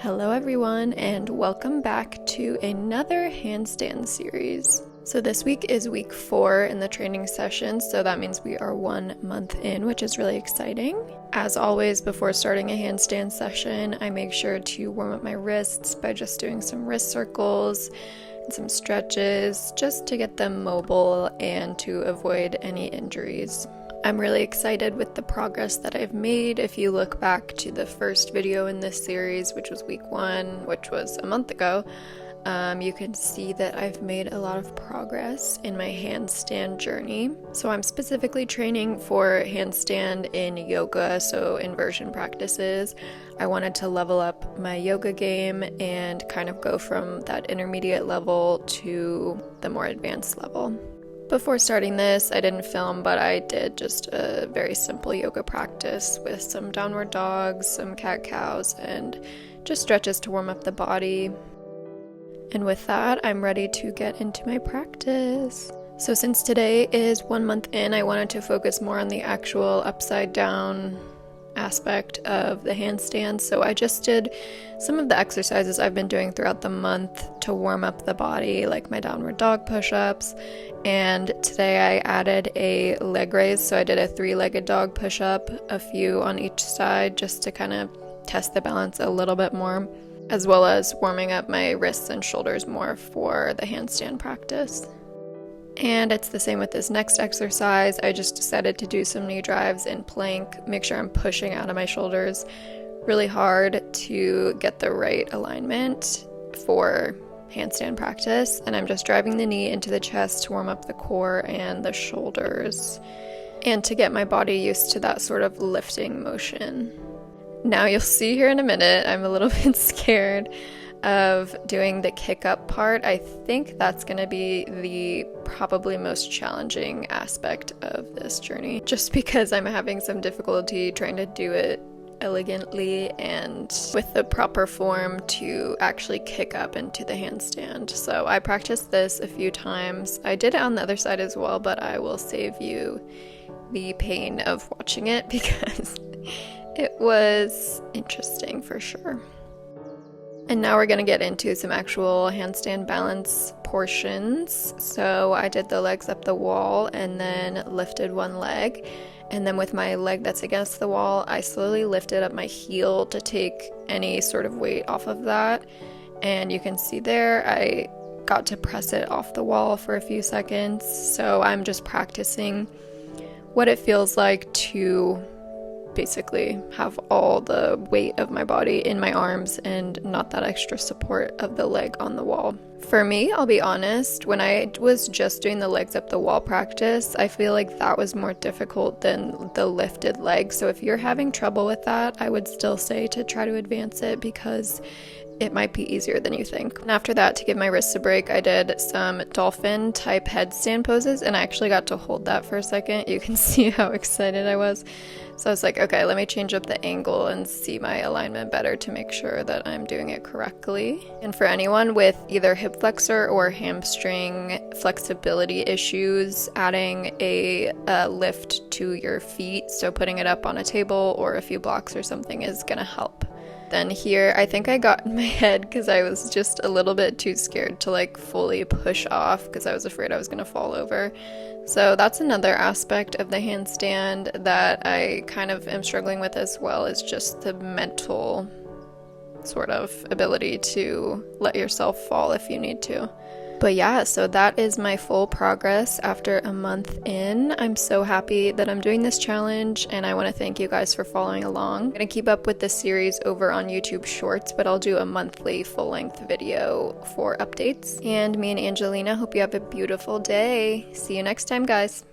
Hello everyone, and welcome back to another handstand series. So this week is week 4 in the training session, so that means we are 1 month in, which is really exciting. As always, before starting a handstand session, I make sure to warm up my wrists by just doing some wrist circles and some stretches, just to get them mobile and to avoid any injuries. I'm really excited with the progress that I've made. If you look back to the first video in this series, which was week 1, which was a month ago, you can see that I've made a lot of progress in my handstand journey. So I'm specifically training for handstand in yoga, so inversion practices. I wanted to level up my yoga game and kind of go from that intermediate level to the more advanced level. Before starting this, I didn't film, but I did just a very simple yoga practice with some downward dogs, some cat-cows, and just stretches to warm up the body. And with that, I'm ready to get into my practice. So since today is 1 month in, I wanted to focus more on the actual upside down aspect of the handstand. So I just did some of the exercises I've been doing throughout the month to warm up the body, like my downward dog push-ups. And today I added a leg raise, so I did a 3-legged dog push-up, a few on each side, just to kind of test the balance a little bit more, as well as warming up my wrists and shoulders more for the handstand practice. And it's the same with this next exercise. I just decided to do some knee drives and plank, make sure I'm pushing out of my shoulders really hard to get the right alignment for handstand practice. And I'm just driving the knee into the chest to warm up the core and the shoulders and to get my body used to that sort of lifting motion. Now you'll see here in a minute, I'm a little bit scared of doing the kick up part. I think that's going to be the probably most challenging aspect of this journey, just because I'm having some difficulty trying to do it elegantly and with the proper form to actually kick up into the handstand. So I practiced this a few times. I did it on the other side as well, but I will save you the pain of watching it because it was interesting for sure. And now we're going to get into some actual handstand balance portions. So I did the legs up the wall and then lifted one leg. And then with my leg that's against the wall, I slowly lifted up my heel to take any sort of weight off of that. And you can see there, I got to press it off the wall for a few seconds. So I'm just practicing what it feels like to basically have all the weight of my body in my arms and not that extra support of the leg on the wall. For me, I'll be honest, when I was just doing the legs up the wall practice, I feel like that was more difficult than the lifted leg. So if you're having trouble with that, I would still say to try to advance it because it might be easier than you think. And after that, to give my wrists a break, I did some dolphin type headstand poses, and I actually got to hold that for a second. You can see how excited I was. So I was like, okay, let me change up the angle and see my alignment better to make sure that I'm doing it correctly. And for anyone with either hip flexor or hamstring flexibility issues, adding a lift to your feet, so putting it up on a table or a few blocks or something, is gonna help. Then here, I think I got in my head because I was just a little bit too scared to like fully push off because I was afraid I was going to fall over. So that's another aspect of the handstand that I kind of am struggling with as well, is just the mental sort of ability to let yourself fall if you need to. But yeah, so that is my full progress after a month in. I'm so happy that I'm doing this challenge, and I want to thank you guys for following along. I'm going to keep up with this series over on YouTube Shorts, but I'll do a monthly full-length video for updates. And me and Angelina hope you have a beautiful day. See you next time, guys.